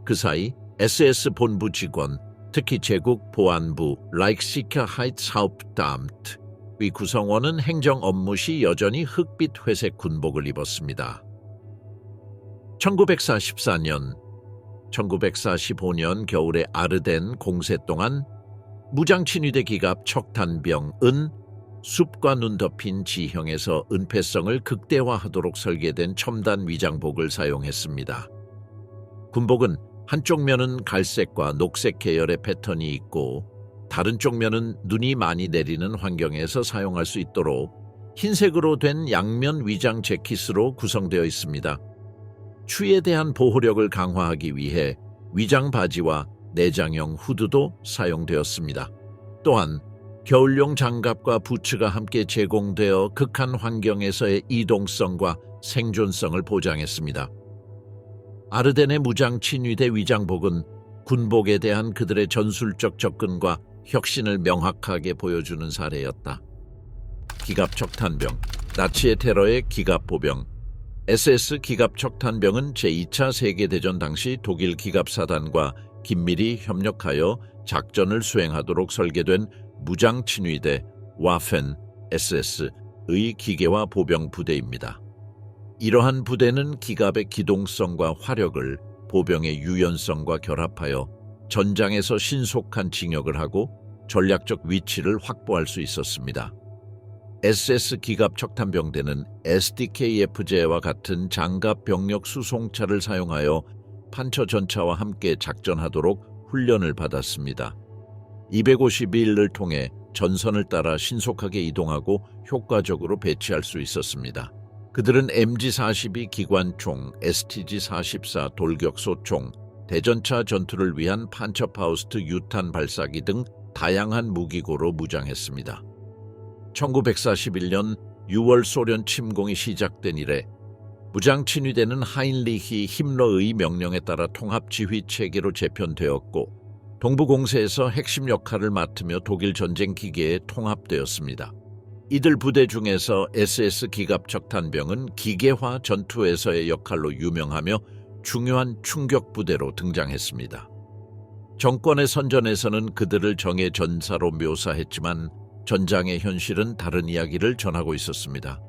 그 사이 SS 본부 직원, 특히 제국 보안부 라이크시케하이츠하uptamt의 구성원은 행정 업무 시 여전히 흑빛 회색 군복을 입었습니다. 1945년 겨울의 아르덴 공세 동안 무장 친위대 기갑 척탄병은 숲과 눈 덮인 지형에서 은폐성을 극대화하도록 설계된 첨단 위장복을 사용했습니다. 군복은 한쪽 면은 갈색과 녹색 계열의 패턴이 있고 다른 쪽 면은 눈이 많이 내리는 환경에서 사용할 수 있도록 흰색으로 된 양면 위장 재킷으로 구성되어 있습니다. 추위에 대한 보호력을 강화하기 위해 위장 바지와 내장형 후드도 사용되었습니다. 또한 겨울용 장갑과 부츠가 함께 제공되어 극한 환경에서의 이동성과 생존성을 보장했습니다. 아르덴의 무장 친위대 위장복은 군복에 대한 그들의 전술적 접근과 혁신을 명확하게 보여주는 사례였다. 기갑 척탄병, 나치의 테러의 기갑 보병. SS 기갑 척탄병은 제2차 세계대전 당시 독일 기갑사단과 긴밀히 협력하여 작전을 수행하도록 설계된 무장 친위대 와펜 SS의 기계화 보병 부대입니다. 이러한 부대는 기갑의 기동성과 화력을 보병의 유연성과 결합하여 전장에서 신속한 진격을 하고 전략적 위치를 확보할 수 있었습니다. SS 기갑 척탄병대는 SDKF제와 같은 장갑 병력 수송차를 사용하여 판처 전차와 함께 작전하도록 훈련을 받았습니다. 250일을 통해 전선을 따라 신속하게 이동하고 효과적으로 배치할 수 있었습니다. 그들은 MG-42 기관총, STG-44 돌격소총, 대전차 전투를 위한 판처파우스트 유탄 발사기 등 다양한 무기고로 무장했습니다. 1941년 6월 소련 침공이 시작된 이래 무장 친위대는 하인리히 힘러의 명령에 따라 통합지휘 체계로 재편되었고 동부 공세에서 핵심 역할을 맡으며 독일 전쟁 기계에 통합되었습니다. 이들 부대 중에서 SS 기갑 척탄병은 기계화 전투에서의 역할로 유명하며 중요한 충격 부대로 등장했습니다. 정권의 선전에서는 그들을 정예 전사로 묘사했지만 전장의 현실은 다른 이야기를 전하고 있었습니다.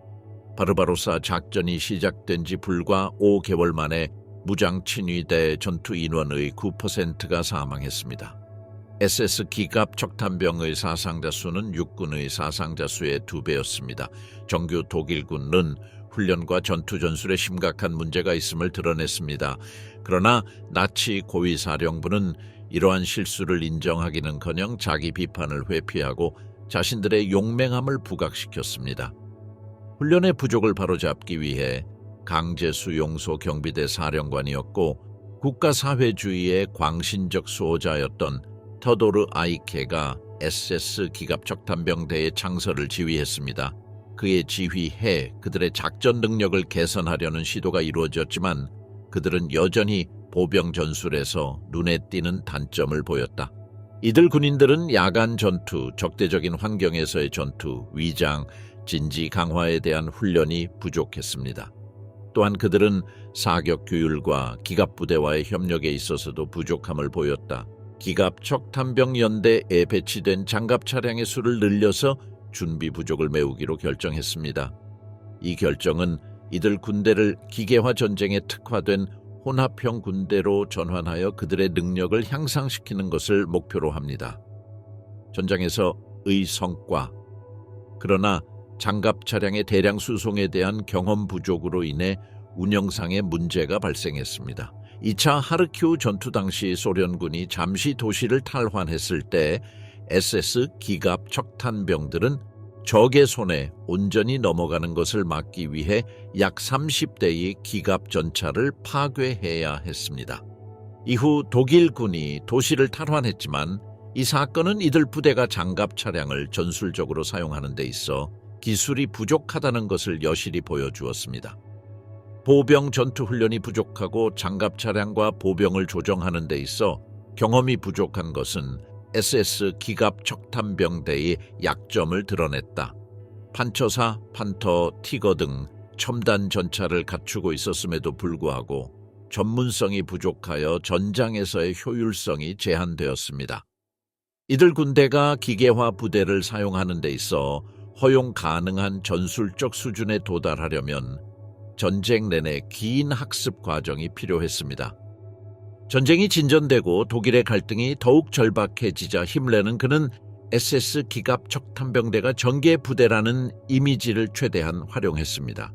바르바로사 작전이 시작된 지 불과 5개월 만에 무장 친위대 전투 인원의 9%가 사망했습니다. SS 기갑 척탄병의 사상자 수는 육군의 사상자 수의 2배였습니다. 정규 독일군은 훈련과 전투 전술에 심각한 문제가 있음을 드러냈습니다. 그러나 나치 고위사령부는 이러한 실수를 인정하기는커녕 자기 비판을 회피하고 자신들의 용맹함을 부각시켰습니다. 훈련의 부족을 바로잡기 위해 강제수용소 경비대 사령관이었고 국가사회주의의 광신적 수호자였던 터도르 아이케가 SS 기갑척탄병대의 창설을 지휘했습니다. 그의 지휘해 그들의 작전 능력을 개선하려는 시도가 이루어졌지만 그들은 여전히 보병 전술에서 눈에 띄는 단점을 보였다. 이들 군인들은 야간 전투, 적대적인 환경에서의 전투, 위장, 진지 강화에 대한 훈련이 부족했습니다. 또한 그들은 사격 규율과 기갑부대와의 협력에 있어서도 부족함을 보였다. 기갑척탄병연대에 배치된 장갑 차량의 수를 늘려서 준비 부족을 메우기로 결정했습니다. 이 결정은 이들 군대를 기계화 전쟁에 특화된 혼합형 군대로 전환하여 그들의 능력을 향상시키는 것을 목표로 합니다. 전장에서의 성과. 그러나 장갑 차량의 대량 수송에 대한 경험 부족으로 인해 운영상의 문제가 발생했습니다. 2차 하르키우 전투 당시 소련군이 잠시 도시를 탈환했을 때 SS 기갑 척탄병들은 적의 손에 온전히 넘어가는 것을 막기 위해 약 30대의 기갑 전차를 파괴해야 했습니다. 이후 독일군이 도시를 탈환했지만 이 사건은 이들 부대가 장갑 차량을 전술적으로 사용하는 데 있어 기술이 부족하다는 것을 여실히 보여주었습니다. 보병 전투 훈련이 부족하고 장갑 차량과 보병을 조정하는 데 있어 경험이 부족한 것은 SS 기갑 척탄병대의 약점을 드러냈다. 판처사, 판터, 티거 등 첨단 전차를 갖추고 있었음에도 불구하고 전문성이 부족하여 전장에서의 효율성이 제한되었습니다. 이들 군대가 기계화 부대를 사용하는 데 있어 허용 가능한 전술적 수준에 도달하려면 전쟁 내내 긴 학습 과정이 필요했습니다. 전쟁이 진전되고 독일의 갈등이 더욱 절박해지자 힘레는 그는 SS 기갑 척탄병대가 전개 부대라는 이미지를 최대한 활용했습니다.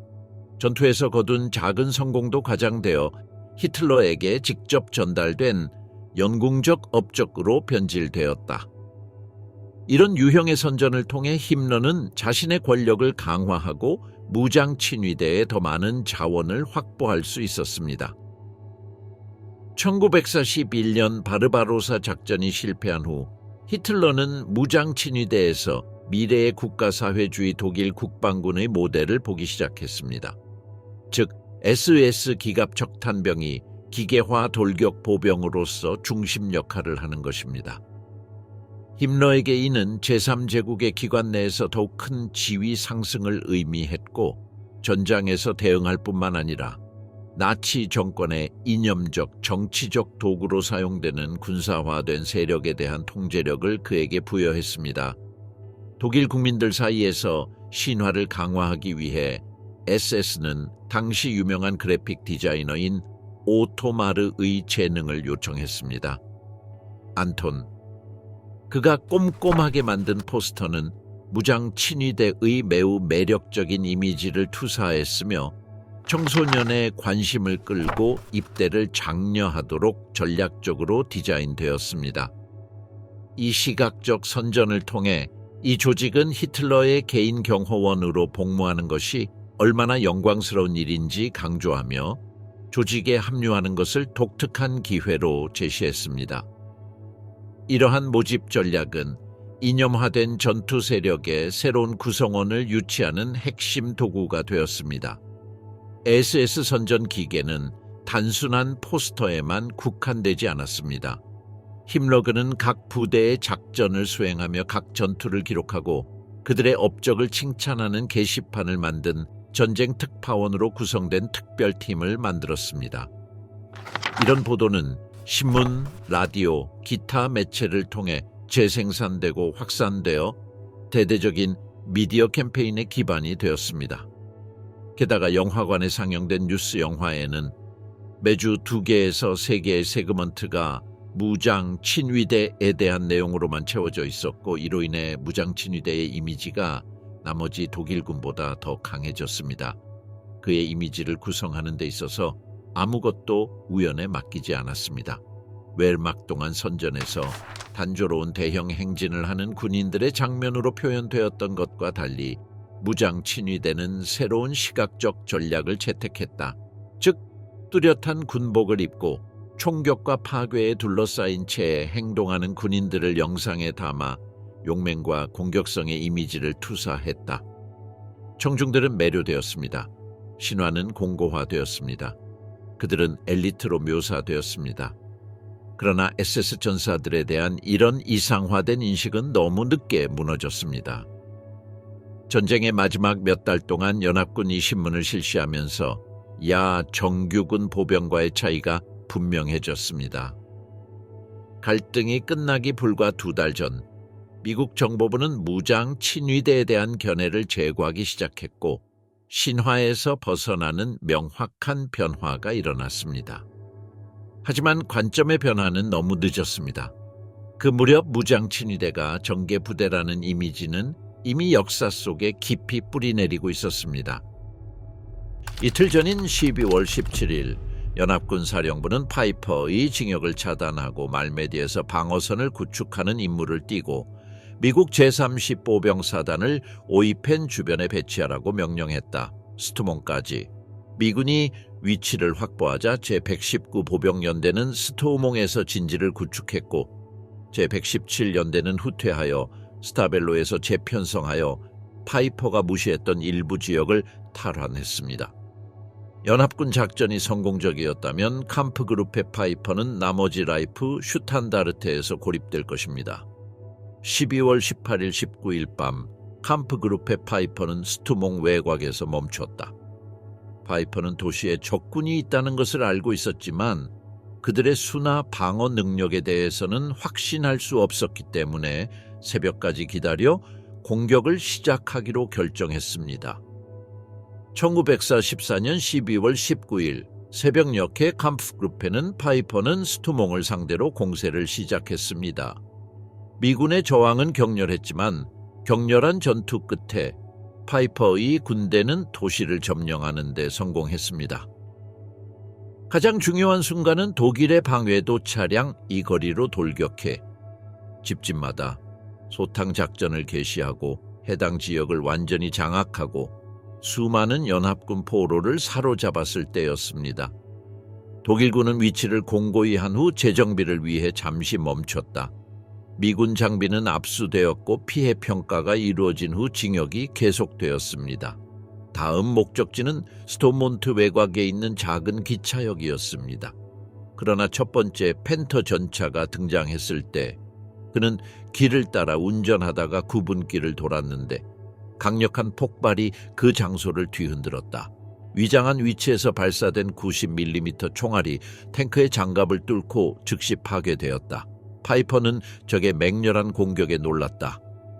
전투에서 거둔 작은 성공도 과장되어 히틀러에게 직접 전달된 영웅적 업적으로 변질되었다. 이런 유형의 선전을 통해 힘러는 자신의 권력을 강화하고 무장 친위대에 더 많은 자원을 확보할 수 있었습니다. 1941년 바르바로사 작전이 실패한 후 히틀러는 무장 친위대에서 미래의 국가사회주의 독일 국방군의 모델을 보기 시작했습니다. 즉, SS 기갑 척탄병이 기계화 돌격 보병으로서 중심 역할을 하는 것입니다. 힘러에게 이는 제3제국의 기관 내에서 더욱 큰 지위 상승을 의미했고 전장에서 대응할 뿐만 아니라 나치 정권의 이념적 정치적 도구로 사용되는 군사화된 세력에 대한 통제력을 그에게 부여했습니다. 독일 국민들 사이에서 신화를 강화하기 위해 SS는 당시 유명한 그래픽 디자이너인 오토마르의 재능을 요청했습니다. 안톤. 그가 꼼꼼하게 만든 포스터는 무장 친위대의 매우 매력적인 이미지를 투사했으며 청소년의 관심을 끌고 입대를 장려하도록 전략적으로 디자인되었습니다. 이 시각적 선전을 통해 이 조직은 히틀러의 개인 경호원으로 복무하는 것이 얼마나 영광스러운 일인지 강조하며 조직에 합류하는 것을 독특한 기회로 제시했습니다. 이러한 모집 전략은 이념화된 전투 세력의 새로운 구성원을 유치하는 핵심 도구가 되었습니다. SS 선전 기계는 단순한 포스터에만 국한되지 않았습니다. 힘러그는 각 부대의 작전을 수행하며 각 전투를 기록하고 그들의 업적을 칭찬하는 게시판을 만든 전쟁 특파원으로 구성된 특별팀을 만들었습니다. 이런 보도는 신문, 라디오, 기타 매체를 통해 재생산되고 확산되어 대대적인 미디어 캠페인의 기반이 되었습니다. 게다가 영화관에 상영된 뉴스 영화에는 매주 2개에서 3개의 세그먼트가 무장 친위대에 대한 내용으로만 채워져 있었고 이로 인해 무장 친위대의 이미지가 나머지 독일군보다 더 강해졌습니다. 그의 이미지를 구성하는 데 있어서 아무것도 우연에 맡기지 않았습니다. 웰막 동안 선전에서 단조로운 대형 행진을 하는 군인들의 장면으로 표현되었던 것과 달리 무장 친위대는 새로운 시각적 전략을 채택했다. 즉, 뚜렷한 군복을 입고 총격과 파괴에 둘러싸인 채 행동하는 군인들을 영상에 담아 용맹과 공격성의 이미지를 투사했다. 청중들은 매료되었습니다. 신화는 공고화되었습니다. 그들은 엘리트로 묘사되었습니다. 그러나 SS 전사들에 대한 이런 이상화된 인식은 너무 늦게 무너졌습니다. 전쟁의 마지막 몇 달 동안 연합군이 신문을 실시하면서 정규군 보병과의 차이가 분명해졌습니다. 갈등이 끝나기 불과 2달 전, 미국 정보부는 무장 친위대에 대한 견해를 제고하기 시작했고 신화에서 벗어나는 명확한 변화가 일어났습니다. 하지만 관점의 변화는 너무 늦었습니다. 그 무렵 무장 친위대가 정계 부대라는 이미지는 이미 역사 속에 깊이 뿌리내리고 있었습니다. 이틀 전인 12월 17일 연합군 사령부는 파이퍼의 징역을 차단하고 말메디에서 방어선을 구축하는 임무를 띠고 미국 제30보병사단을 오이펜 주변에 배치하라고 명령했다. 스투몽까지. 미군이 위치를 확보하자 제119보병연대는 스토우몽에서 진지를 구축했고 제117연대는 후퇴하여 스타벨로에서 재편성하여 파이퍼가 무시했던 일부 지역을 탈환했습니다. 연합군 작전이 성공적이었다면 캄프그룹의 파이퍼는 나머지 라이프 슈탄다르테에서 고립될 것입니다. 12월 18일 19일 밤 캄프그룹의 파이퍼는 스투몽 외곽에서 멈췄다. 파이퍼는 도시에 적군이 있다는 것을 알고 있었지만 그들의 수나 방어 능력에 대해서는 확신할 수 없었기 때문에 새벽까지 기다려 공격을 시작하기로 결정했습니다. 1944년 12월 19일 새벽녘에 캄프그룹에는 파이퍼는 스투몽을 상대로 공세를 시작했습니다. 미군의 저항은 격렬했지만 격렬한 전투 끝에 파이퍼의 군대는 도시를 점령하는 데 성공했습니다. 가장 중요한 순간은 독일의 방외도 차량 이 거리로 돌격해 집집마다 소탕 작전을 개시하고 해당 지역을 완전히 장악하고 수많은 연합군 포로를 사로잡았을 때였습니다. 독일군은 위치를 공고히 한 후 재정비를 위해 잠시 멈췄다. 미군 장비는 압수되었고 피해 평가가 이루어진 후 징역이 계속되었습니다. 다음 목적지는 스토몬트 외곽에 있는 작은 기차역이었습니다. 그러나 첫 번째 펜터 전차가 등장했을 때 그는 길을 따라 운전하다가 구분길을 돌았는데 강력한 폭발이 그 장소를 뒤흔들었다. 위장한 위치에서 발사된 90mm 총알이 탱크의 장갑을 뚫고 즉시 파괴되었다. 파이퍼는 적의 맹렬한 공격에 놀랐다.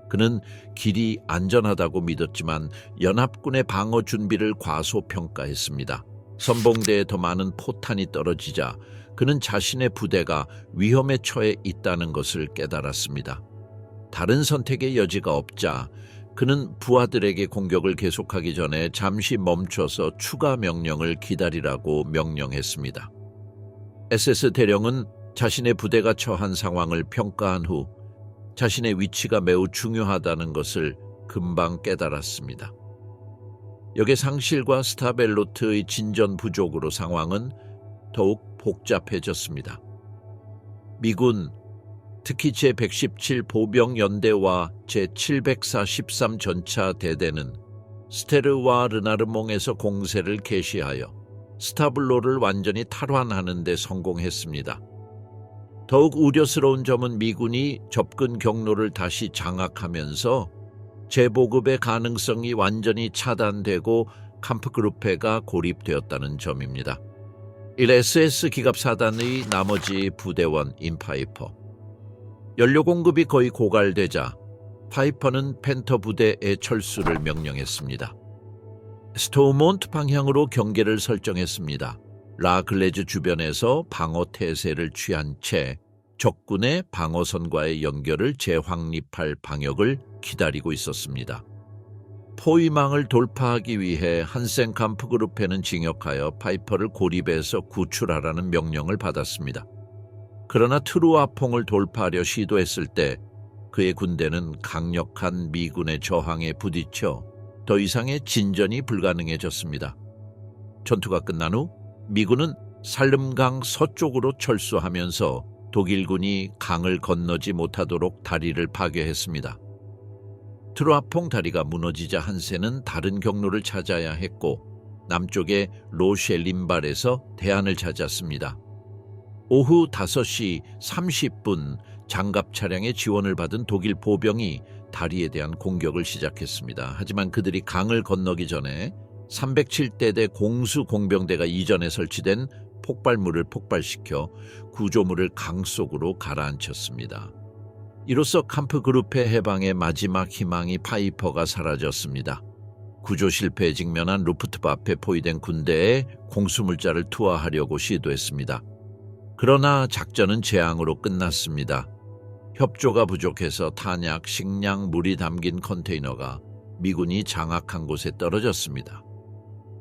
그는 길이 안전하다고 믿었지만 연합군의 방어 준비를 과소평가했습니다. 선봉대에 더 많은 포탄이 떨어지자 그는 자신의 부대가 위험에 처해 있다는 것을 깨달았습니다. 다른 선택의 여지가 없자 그는 부하들에게 공격을 계속하기 전에 잠시 멈춰서 추가 명령을 기다리라고 명령했습니다. SS 대령은 자신의 부대가 처한 상황을 평가한 후 자신의 위치가 매우 중요하다는 것을 금방 깨달았습니다. 역의 상실과 스타벨로트의 진전 부족으로 상황은 더욱 복잡해졌습니다. 미군, 특히 제117보병연대와 제743 전차 대대는 스테르와 르나르몽에서 공세를 개시하여 스타블로를 완전히 탈환하는 데 성공했습니다. 더욱 우려스러운 점은 미군이 접근 경로를 다시 장악하면서 재보급의 가능성이 완전히 차단되고 캄프그룹페가 고립되었다는 점입니다. SS 기갑사단의 나머지 부대원 인파이퍼. 연료 공급이 거의 고갈되자 파이퍼는 펜터 부대의 철수를 명령했습니다. 스토우몬트 방향으로 경계를 설정했습니다. 라글레즈 주변에서 방어 태세를 취한 채 적군의 방어선과의 연결을 재확립할 방역을 기다리고 있었습니다. 포위망을 돌파하기 위해 한센 캄프그룹페는 징역하여 파이퍼를 고립해서 구출하라는 명령을 받았습니다. 그러나 트루아퐁을 돌파하려 시도했을 때 그의 군대는 강력한 미군의 저항에 부딪혀 더 이상의 진전이 불가능해졌습니다. 전투가 끝난 후 미군은 살름강 서쪽으로 철수하면서 독일군이 강을 건너지 못하도록 다리를 파괴했습니다. 트루아퐁 다리가 무너지자 한센은 다른 경로를 찾아야 했고 남쪽의 로쉘린발에서 대안을 찾았습니다. 오후 5시 30분 장갑 차량의 지원을 받은 독일 보병이 다리에 대한 공격을 시작했습니다. 하지만 그들이 강을 건너기 전에 307대대 공수공병대가 이전에 설치된 폭발물을 폭발시켜 구조물을 강 속으로 가라앉혔습니다. 이로써 캄프그룹페 해방의 마지막 희망이 파이퍼가 사라졌습니다. 구조 실패에 직면한 루프트와페에 포위된 군대에 공수물자를 투하하려고 시도했습니다. 그러나 작전은 재앙으로 끝났습니다. 협조가 부족해서 탄약, 식량, 물이 담긴 컨테이너가 미군이 장악한 곳에 떨어졌습니다.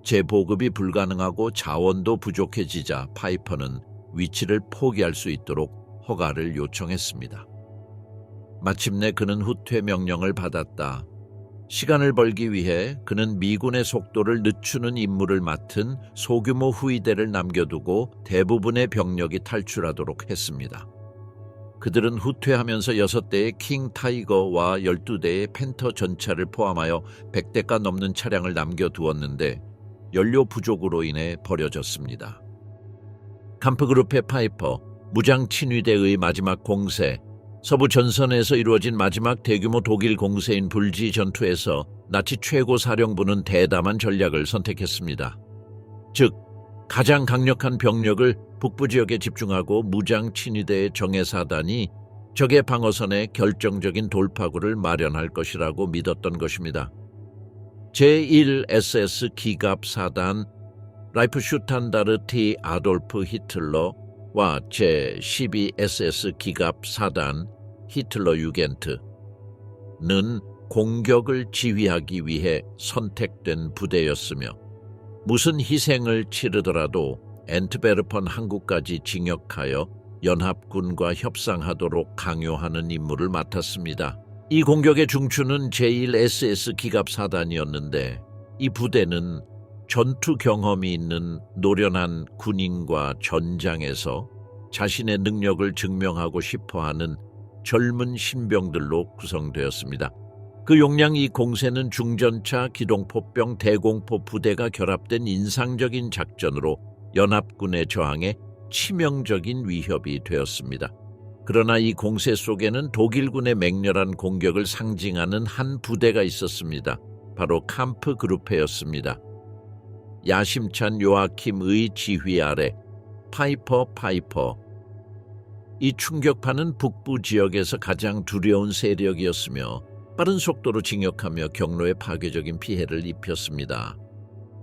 재보급이 불가능하고 자원도 부족해지자 파이퍼는 위치를 포기할 수 있도록 허가를 요청했습니다. 마침내 그는 후퇴 명령을 받았다. 시간을 벌기 위해 그는 미군의 속도를 늦추는 임무를 맡은 소규모 후위대를 남겨두고 대부분의 병력이 탈출하도록 했습니다. 그들은 후퇴하면서 6대의 킹 타이거와 12대의 팬터 전차를 포함하여 100대가 넘는 차량을 남겨두었는데 연료 부족으로 인해 버려졌습니다. 캠프그룹의 파이퍼, 무장 친위대의 마지막 공세, 서부 전선에서 이루어진 마지막 대규모 독일 공세인 불지 전투에서 나치 최고 사령부는 대담한 전략을 선택했습니다. 즉, 가장 강력한 병력을 북부 지역에 집중하고 무장 친위대의 정예사단이 적의 방어선에 결정적인 돌파구를 마련할 것이라고 믿었던 것입니다. 제1SS 기갑사단 라이프슈탄다르티 아돌프 히틀러와 제12SS 기갑사단 히틀러 유겐트는 공격을 지휘하기 위해 선택된 부대였으며 무슨 희생을 치르더라도 엔트베르펀 항구까지 진격하여 연합군과 협상하도록 강요하는 임무를 맡았습니다. 이 공격의 중추는 제1SS 기갑사단이었는데 이 부대는 전투 경험이 있는 노련한 군인과 전장에서 자신의 능력을 증명하고 싶어하는 젊은 신병들로 구성되었습니다. 그 용량 이 공세는 중전차, 기동포병, 대공포 부대가 결합된 인상적인 작전으로 연합군의 저항에 치명적인 위협이 되었습니다. 그러나 이 공세 속에는 독일군의 맹렬한 공격을 상징하는 한 부대가 있었습니다. 바로 캠프그룹페였습니다. 야심찬 요아킴의 지휘 아래 파이퍼. 이 충격파는 북부 지역에서 가장 두려운 세력이었으며 빠른 속도로 진격하며 경로에 파괴적인 피해를 입혔습니다.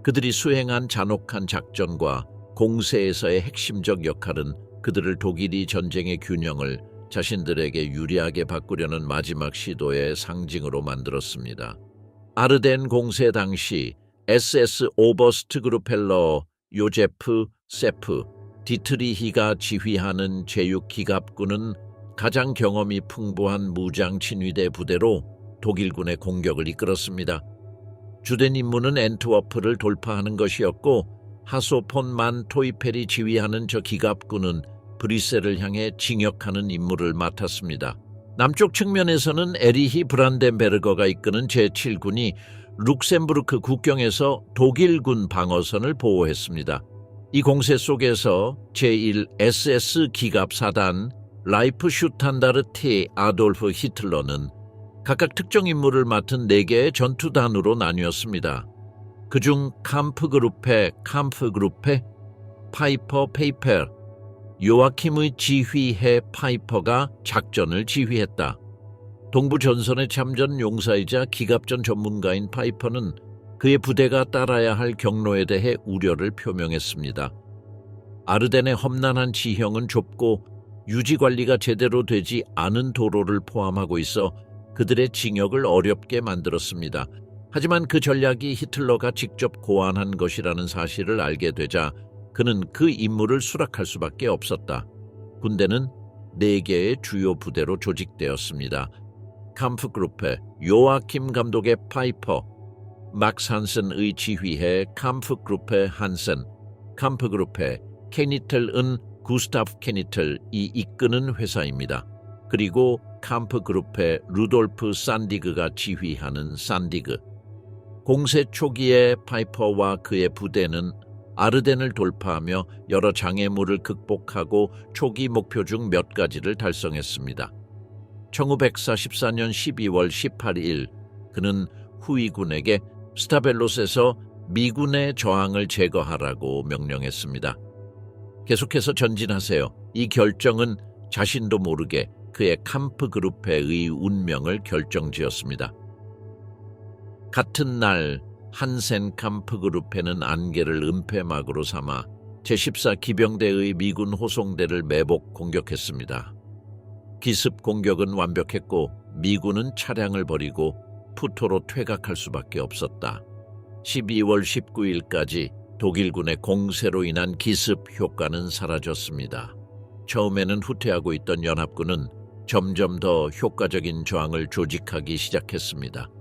그들이 수행한 잔혹한 작전과 공세에서의 핵심적 역할은 그들을 독일이 전쟁의 균형을 자신들에게 유리하게 바꾸려는 마지막 시도의 상징으로 만들었습니다. 아르덴 공세 당시 SS 오버스트 그루펠러 요제프 세프 디트리히가 지휘하는 제6기갑군은 가장 경험이 풍부한 무장 친위대 부대로 독일군의 공격을 이끌었습니다. 주된 임무는 엔트워프를 돌파하는 것이었고 하소 폰 만 토이펠이 지휘하는 저 기갑군은 브뤼셀을 향해 진격하는 임무를 맡았습니다. 남쪽 측면에서는 에리히 브란덴베르거가 이끄는 제7군이 룩셈부르크 국경에서 독일군 방어선을 보호했습니다. 이 공세 속에서 제1SS 기갑사단 라이프슈탄다르티 아돌프 히틀러는 각각 특정 임무를 맡은 4개의 전투단으로 나뉘었습니다. 그중 캠프그룹페, 파이퍼 페이펠, 요아킴의 지휘해 파이퍼가 작전을 지휘했다. 동부 전선의 참전 용사이자 기갑전 전문가인 파이퍼는 그의 부대가 따라야 할 경로에 대해 우려를 표명했습니다. 아르덴의 험난한 지형은 좁고 유지관리가 제대로 되지 않은 도로를 포함하고 있어 그들의 진격을 어렵게 만들었습니다. 하지만 그 전략이 히틀러가 직접 고안한 것이라는 사실을 알게 되자 그는 그 임무를 수락할 수밖에 없었다. 군대는 4개의 주요 부대로 조직되었습니다. 캠프그룹페 요아킴 감독의 파이퍼, 막스 한센의 지휘해 캠프그룹페 한센, 캠프그룹페 케니텔은 구스타프 케니텔이 이끄는 회사입니다. 그리고 캠프그룹페 루돌프 산디그가 지휘하는 산디그. 공세 초기에 파이퍼와 그의 부대는 아르덴을 돌파하며 여러 장애물을 극복하고 초기 목표 중 몇 가지를 달성했습니다. 1944년 12월 18일 그는 후위군에게 스타벨로스에서 미군의 저항을 제거하라고 명령했습니다. 계속해서 전진하세요. 이 결정은 자신도 모르게 그의 캠프그룹페의 운명을 결정지었습니다. 같은 날 한센 캠프그룹페는 안개를 은폐막으로 삼아 제14 기병대의 미군 호송대를 매복 공격했습니다. 기습 공격은 완벽했고 미군은 차량을 버리고 푸토로 퇴각할 수밖에 없었다. 12월 19일까지 독일군의 공세로 인한 기습 효과는 사라졌습니다. 처음에는 후퇴하고 있던 연합군은 점점 더 효과적인 저항을 조직하기 시작했습니다.